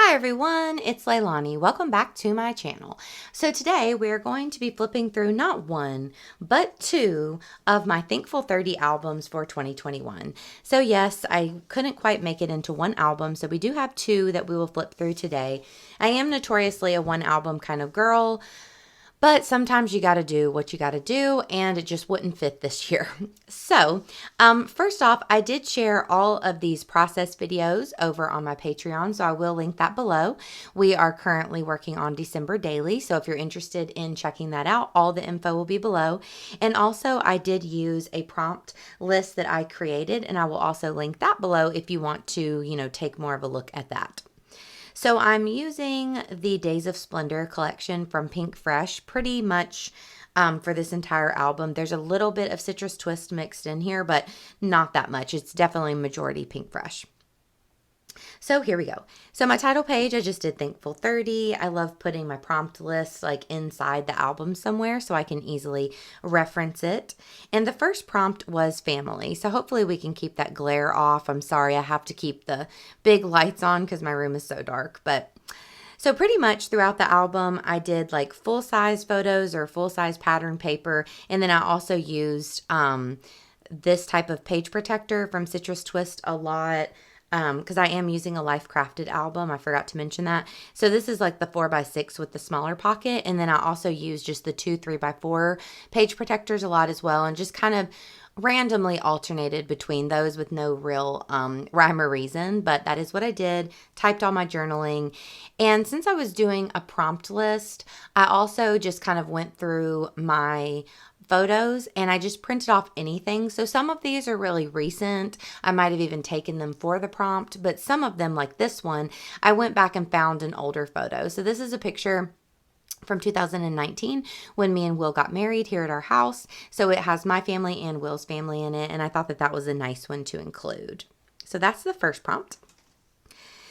Hi everyone, it's Leilani. Welcome back to my channel. So today we're going to be flipping through not one, but two of my Thankful 30 albums for 2021. So yes, I couldn't quite make it into one album, so we do have two that we will flip through today. I am notoriously a one album kind of girl, but sometimes you got to do what you got to do, and it just wouldn't fit this year. So, first off, I did share all of these process videos over on my Patreon, so I will link that below. We are currently working on December daily, so if you're interested in checking that out, all the info will be below. And also, I did use a prompt list that I created, and I will also link that below if you want to, take more of a look at that. So I'm using the Days of Splendor collection from Pink Fresh pretty much for this entire album. There's a little bit of Citrus Twist mixed in here, but not that much. It's definitely majority Pink Fresh. So here we go. So my title page, I just did Thankful 30. I love putting my prompt list like inside the album somewhere so I can easily reference it. And the first prompt was family. So hopefully we can keep that glare off. I'm sorry, I have to keep the big lights on because my room is so dark. So pretty much throughout the album, I did like full-size photos or full-size pattern paper. And then I also used this type of page protector from Citrus Twist a lot. Because I am using a Life Crafted album. I forgot to mention that. So this is like the 4x6 with the smaller pocket. And then I also use just the 2 3x4 page protectors a lot as well. And just kind of randomly alternated between those with no real rhyme or reason. But that is what I did. Typed all my journaling. And since I was doing a prompt list, I also just kind of went through my photos and I just printed off anything. So some of these are really recent. I might have even taken them for the prompt, but some of them, like this one, I went back and found an older photo. So this is a picture from 2019 when me and Will got married here at our house. So it has my family and Will's family in it, and I thought that that was a nice one to include. So that's the first prompt.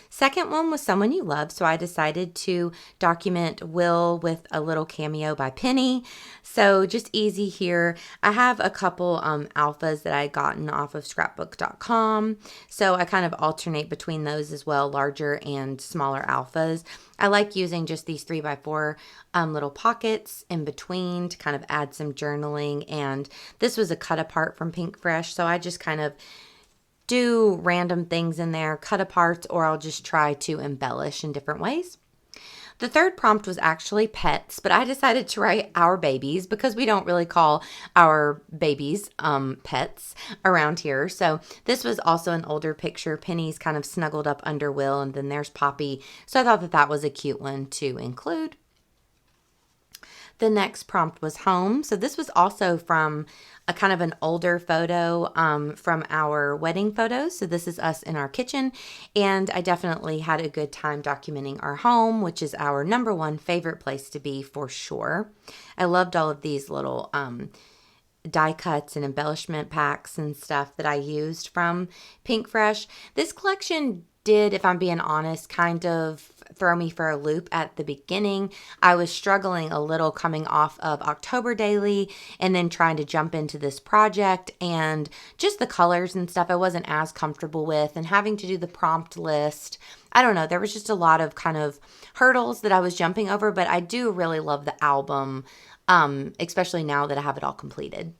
Second one was someone you love, so I decided to document Will with a little cameo by Penny. So just easy here. I have a couple alphas that I gotten off of scrapbook.com, so I kind of alternate between those as well, larger and smaller alphas. I like using just these 3x4 little pockets in between to kind of add some journaling, and this was a cut apart from Pink Fresh, so I just kind of do random things in there, cut apart, or I'll just try to embellish in different ways. The third prompt was actually pets, but I decided to write our babies because we don't really call our babies pets around here. So this was also an older picture. Penny's kind of snuggled up under Will, and then there's Poppy. So I thought that that was a cute one to include. The next prompt was home. So this was also from a kind of an older photo from our wedding photos. So this is us in our kitchen. And I definitely had a good time documenting our home, which is our number one favorite place to be for sure. I loved all of these little die cuts and embellishment packs and stuff that I used from Pink Fresh. This collection did, if I'm being honest, kind of throw me for a loop at the beginning. I was struggling a little coming off of October Daily and then trying to jump into this project, and just the colors and stuff I wasn't as comfortable with, and having to do the prompt list. I don't know, there was just a lot of kind of hurdles that I was jumping over, but I do really love the album, especially now that I have it all completed.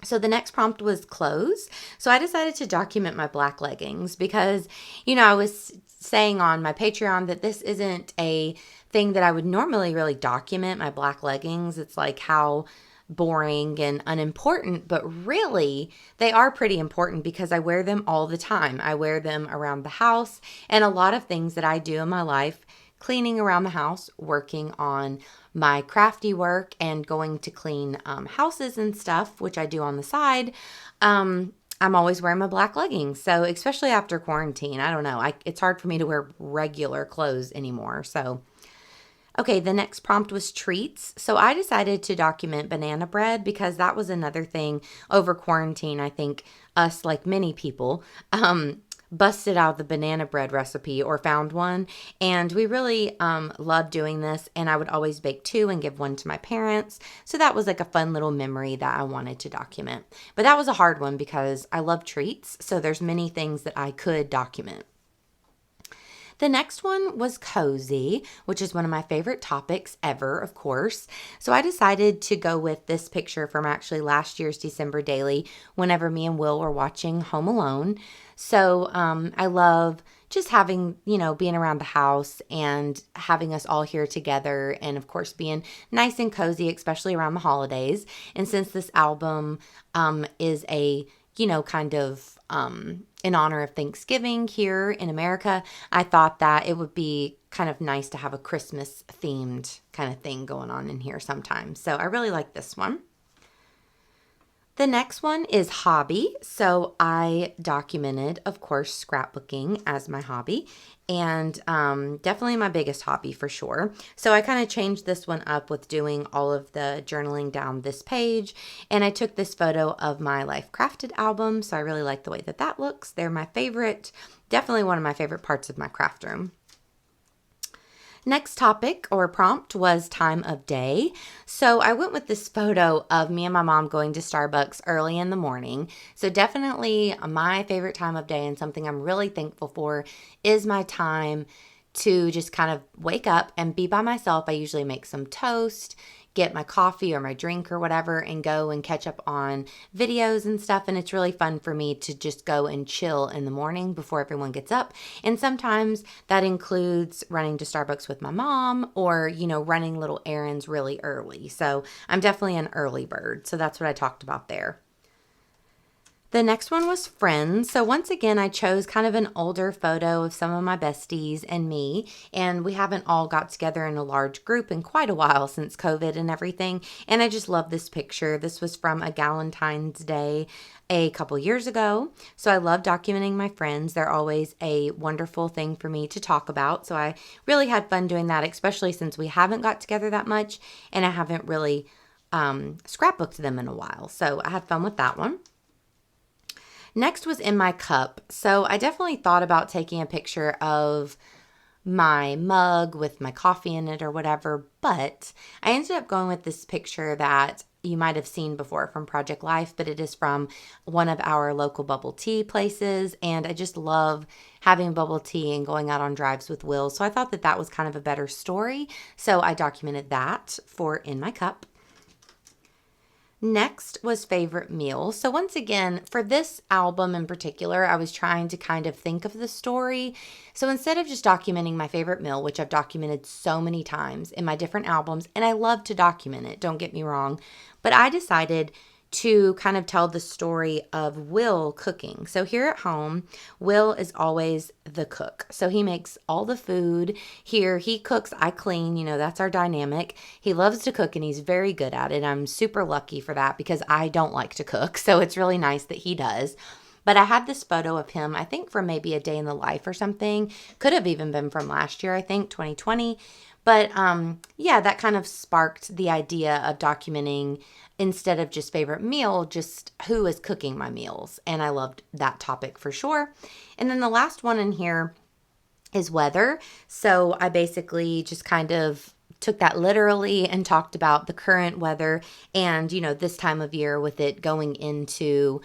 So the next prompt was clothes. So I decided to document my black leggings because, I was saying on my Patreon that this isn't a thing that I would normally really document, my black leggings. It's like how boring and unimportant, but really they are pretty important because I wear them all the time. I wear them around the house, and a lot of things that I do in my life, cleaning around the house, working on my crafty work, and going to clean houses and stuff, which I do on the side, I'm always wearing my black leggings. So especially after quarantine, I don't know, it's hard for me to wear regular clothes anymore. So, okay, the next prompt was treats. So I decided to document banana bread because that was another thing over quarantine. I think us, like many people, busted out the banana bread recipe or found one, and we really loved doing this, and I would always bake two and give one to my parents. So that was like a fun little memory that I wanted to document. But that was a hard one because I love treats, so there's many things that I could document. The next one was cozy, which is one of my favorite topics ever, of course. So I decided to go with this picture from actually last year's December daily whenever me and Will were watching Home Alone. So I love just having, being around the house and having us all here together and, of course, being nice and cozy, especially around the holidays. And since this album is a kind of in honor of Thanksgiving here in America, I thought that it would be kind of nice to have a Christmas themed kind of thing going on in here sometimes. So I really like this one. The next one is hobby. So I documented, of course, scrapbooking as my hobby and definitely my biggest hobby for sure. So I kind of changed this one up with doing all of the journaling down this page. And I took this photo of my Life Crafted album. So I really like the way that that looks. They're my favorite, definitely one of my favorite parts of my craft room. Next topic or prompt was time of day. So I went with this photo of me and my mom going to Starbucks early in the morning. So definitely my favorite time of day and something I'm really thankful for is my time to just kind of wake up and be by myself. I usually make some toast, get my coffee or my drink or whatever, and go and catch up on videos and stuff. And it's really fun for me to just go and chill in the morning before everyone gets up. And sometimes that includes running to Starbucks with my mom or, running little errands really early. So I'm definitely an early bird. So that's what I talked about there. The next one was friends. So once again, I chose kind of an older photo of some of my besties and me, and we haven't all got together in a large group in quite a while since COVID and everything. And I just love this picture. This was from a Galentine's Day a couple years ago. So I love documenting my friends. They're always a wonderful thing for me to talk about. So I really had fun doing that, especially since we haven't got together that much and I haven't really scrapbooked them in a while. So I had fun with that one. Next was in my cup. So I definitely thought about taking a picture of my mug with my coffee in it or whatever, but I ended up going with this picture that you might have seen before from Project Life, but it is from one of our local bubble tea places, and I just love having bubble tea and going out on drives with Will, so I thought that that was kind of a better story, so I documented that for In My Cup. Next was favorite meal. So once again, for this album in particular, I was trying to kind of think of the story. So instead of just documenting my favorite meal, which I've documented so many times in my different albums, and I love to document it, don't get me wrong, but I decided to kind of tell the story of Will cooking. So here at home, Will is always the cook. So he makes all the food. Here he cooks, I clean, that's our dynamic. He loves to cook and he's very good at it. I'm super lucky for that because I don't like to cook. So it's really nice that he does. But I had this photo of him, I think from maybe a day in the life or something. Could have even been from last year, I think, 2020. But yeah, that kind of sparked the idea of documenting instead of just favorite meal, just who is cooking my meals. And I loved that topic for sure. And then the last one in here is weather. So I basically just kind of took that literally and talked about the current weather and, this time of year with it going into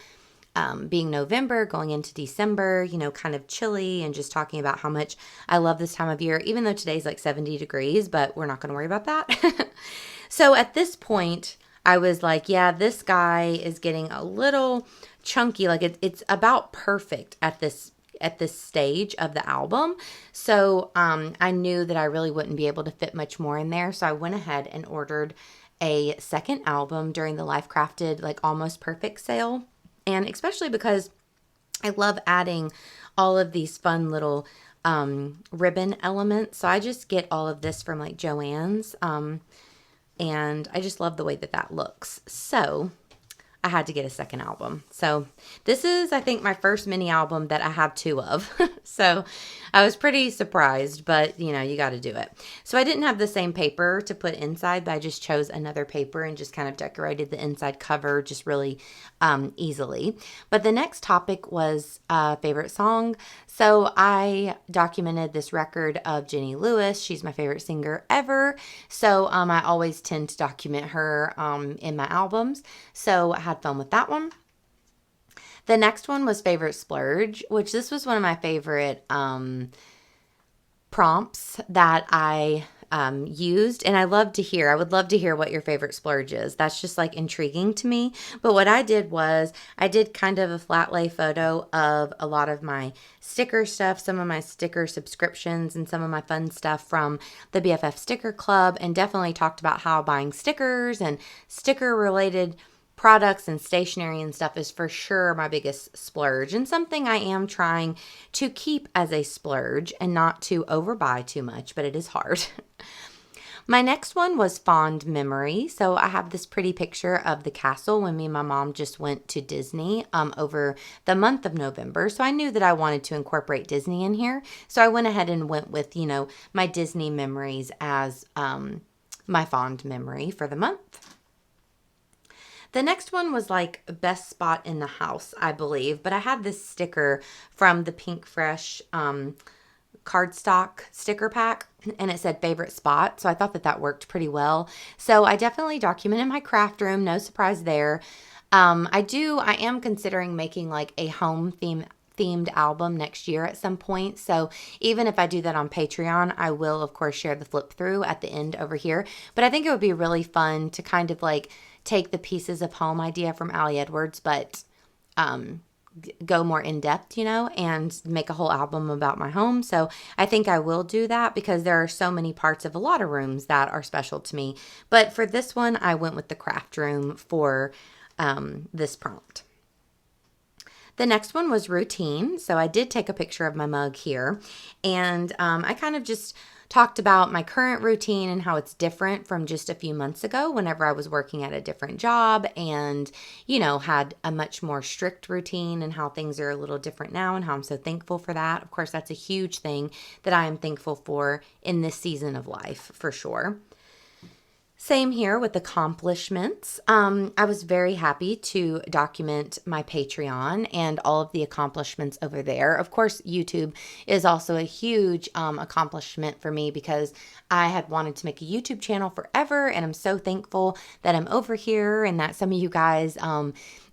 being November, going into December, kind of chilly, and just talking about how much I love this time of year, even though today's like 70 degrees, but we're not going to worry about that. So at this point, I was like, yeah, this guy is getting a little chunky. Like it's about perfect at this stage of the album. So I knew that I really wouldn't be able to fit much more in there. So I went ahead and ordered a second album during the Life Crafted like Almost Perfect sale. And especially because I love adding all of these fun little ribbon elements. So I just get all of this from like Joann's. And I just love the way that that looks. So I had to get a second album. So this is, I think, my first mini album that I have two of. So I was pretty surprised, but you got to do it. So I didn't have the same paper to put inside, but I just chose another paper and just kind of decorated the inside cover just really easily. But the next topic was favorite song. So I documented this record of Jenny Lewis. She's my favorite singer ever. So I always tend to document her in my albums. So I had fun with that one. The next one was favorite splurge, which this was one of my favorite prompts that I used, and I would love to hear what your favorite splurge is. That's just like intriguing to me. But what I did was I did kind of a flat lay photo of a lot of my sticker stuff, some of my sticker subscriptions, and some of my fun stuff from the BFF Sticker Club, and definitely talked about how buying stickers and sticker related products and stationery and stuff is for sure my biggest splurge, and something I am trying to keep as a splurge and not to overbuy too much, but it is hard. My next one was fond memory. So I have this pretty picture of the castle when me and my mom just went to Disney over the month of November. So I knew that I wanted to incorporate Disney in here. So I went ahead and went with, my Disney memories as my fond memory for the month. The next one was like best spot in the house, I believe. But I had this sticker from the Pink Fresh cardstock sticker pack, and it said favorite spot. So I thought that that worked pretty well. So I definitely documented my craft room. No surprise there. I am considering making like a home themed album next year at some point. So even if I do that on Patreon, I will of course share the flip through at the end over here. But I think it would be really fun to kind of like take the pieces of home idea from Allie Edwards, but go more in depth, and make a whole album about my home. So I think I will do that because there are so many parts of a lot of rooms that are special to me. But for this one, I went with the craft room for this prompt. The next one was routine. So I did take a picture of my mug here, and I kind of just talked about my current routine and how it's different from just a few months ago whenever I was working at a different job and, had a much more strict routine, and how things are a little different now and how I'm so thankful for that. Of course, that's a huge thing that I am thankful for in this season of life, for sure. Same here with accomplishments. I was very happy to document my Patreon and all of the accomplishments over there. Of course, YouTube is also a huge accomplishment for me because I had wanted to make a YouTube channel forever, and I'm so thankful that I'm over here and that some of you guys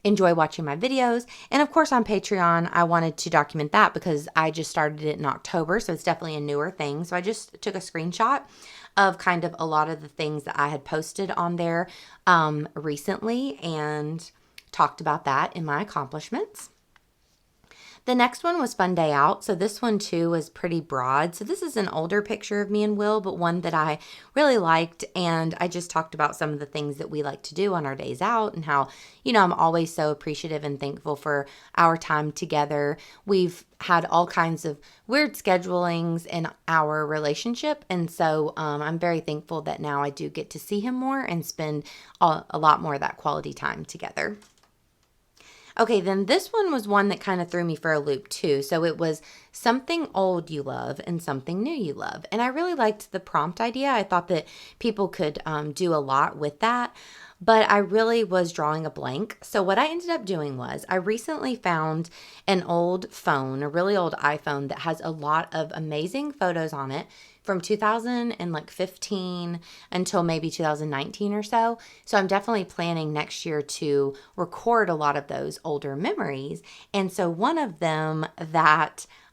enjoy watching my videos. And of course on Patreon, I wanted to document that because I just started it in October, so it's definitely a newer thing. So I just took a screenshot of kind of a lot of the things that I had posted on there recently and talked about that in my accomplishments. The next one was Fun Day Out. So this one too was pretty broad. So this is an older picture of me and Will, but one that I really liked. And I just talked about some of the things that we like to do on our days out and how, I'm always so appreciative and thankful for our time together. We've had all kinds of weird schedulings in our relationship. And so I'm very thankful that now I do get to see him more and spend a lot more of that quality time together. Okay, then this one was one that kind of threw me for a loop too. So it was something old you love and something new you love. And I really liked the prompt idea. I thought that people could do a lot with that, but I really was drawing a blank. So what I ended up doing was I recently found an old phone, a really old iPhone that has a lot of amazing photos on it from 2015 until maybe 2019 or so. So I'm definitely planning next year to record a lot of those older memories. And so one of them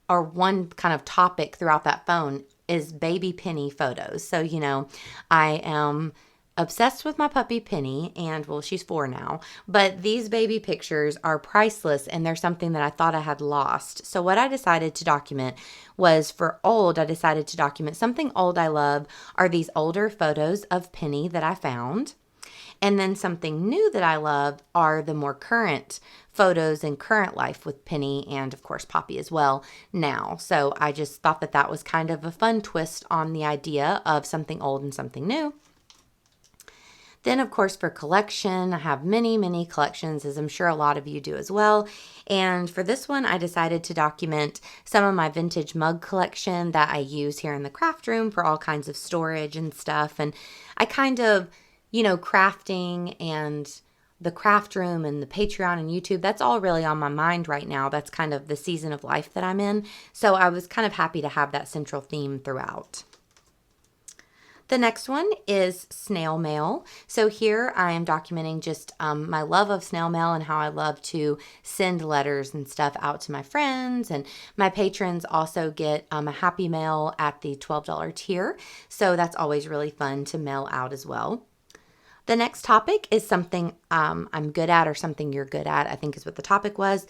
one kind of topic throughout that phone is baby Penny photos. So, I am obsessed with my puppy Penny, and well, she's 4 now, but these baby pictures are priceless, and they're something that I thought I had lost. So what I decided to document was I decided to document something old I love are these older photos of Penny that I found. And then something new that I love are the more current photos in current life with Penny and, of course, Poppy as well now. So I just thought that that was kind of a fun twist on the idea of something old and something new. Then, of course, for collection, I have many, many collections, as I'm sure a lot of you do as well. And for this one, I decided to document some of my vintage mug collection that I use here in the craft room for all kinds of storage and stuff. And I kind of, crafting and the craft room and the Patreon and YouTube, that's all really on my mind right now. That's kind of the season of life that I'm in. So I was kind of happy to have that central theme throughout. The next one is snail mail. So here I am documenting just my love of snail mail and how I love to send letters and stuff out to my friends. And my patrons also get a Happy Mail at the $12 tier. So that's always really fun to mail out as well. The next topic is something I'm good at, or something you're good at, I think is what the topic was.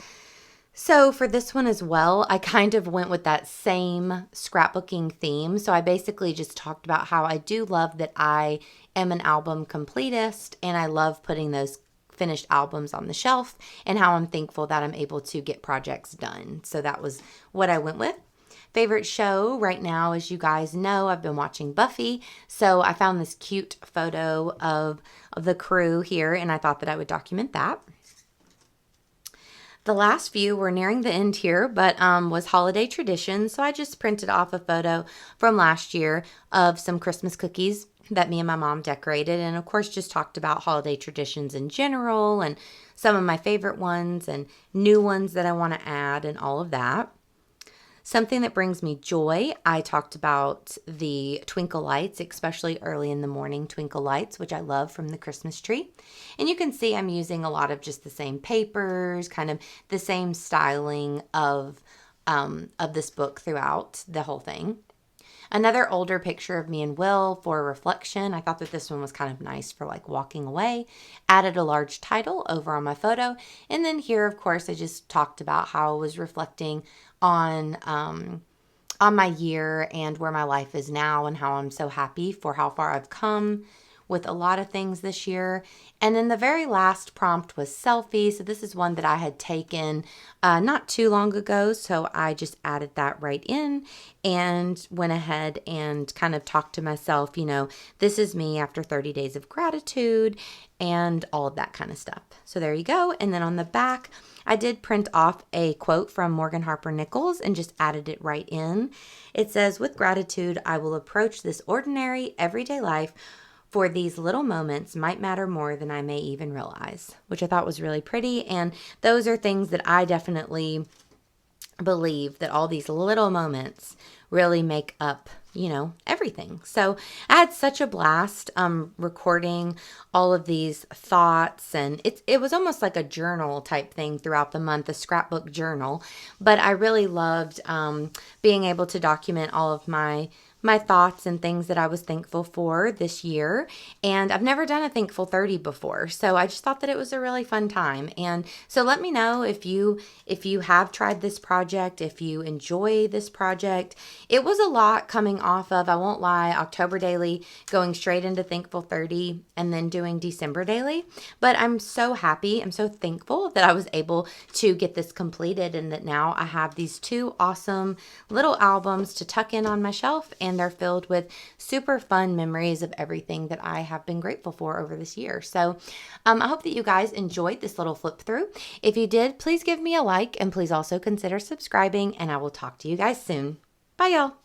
So for this one as well, I kind of went with that same scrapbooking theme. So I basically just talked about how I do love that I am an album completist and I love putting those finished albums on the shelf, and how I'm thankful that I'm able to get projects done. So that was what I went with. Favorite show right now, as you guys know, I've been watching Buffy. So I found this cute photo of the crew here, and I thought that I would document that. The last few, we're nearing the end here, but was holiday traditions. So I just printed off a photo from last year of some Christmas cookies that me and my mom decorated. And of course, just talked about holiday traditions in general and some of my favorite ones and new ones that I want to add and all of that. Something that brings me joy, I talked about the twinkle lights, especially early in the morning twinkle lights, which I love from the Christmas tree. And you can see I'm using a lot of just the same papers, kind of the same styling of this book throughout the whole thing. Another older picture of me and Will for reflection. I thought that this one was kind of nice for like walking away. Added a large title over on my photo. And then here, of course, I just talked about how I was reflecting on my year and where my life is now, and how I'm so happy for how far I've come with a lot of things this year. And then the very last prompt was selfie. So this is one that I had taken not too long ago. So I just added that right in and went ahead and kind of talked to myself, this is me after 30 days of gratitude and all of that kind of stuff. So there you go. And then on the back, I did print off a quote from Morgan Harper Nichols and just added it right in. It says, "With gratitude, I will approach this ordinary, everyday life, for these little moments might matter more than I may even realize," which I thought was really pretty. And those are things that I definitely believe, that all these little moments really make up, everything. So I had such a blast recording all of these thoughts, and it was almost like a journal type thing throughout the month, a scrapbook journal. But I really loved being able to document all of my thoughts and things that I was thankful for this year. And I've never done a Thankful 30 before. So I just thought that it was a really fun time. And so let me know if you have tried this project, if you enjoy this project. It was a lot coming off of, I won't lie, October daily, going straight into Thankful 30 and then doing December daily. But I'm so happy. I'm so thankful that I was able to get this completed, and that now I have these two awesome little albums to tuck in on my shelf, and they're filled with super fun memories of everything that I have been grateful for over this year. So I hope that you guys enjoyed this little flip through. If you did, please give me a like, and please also consider subscribing, and I will talk to you guys soon. Bye, y'all.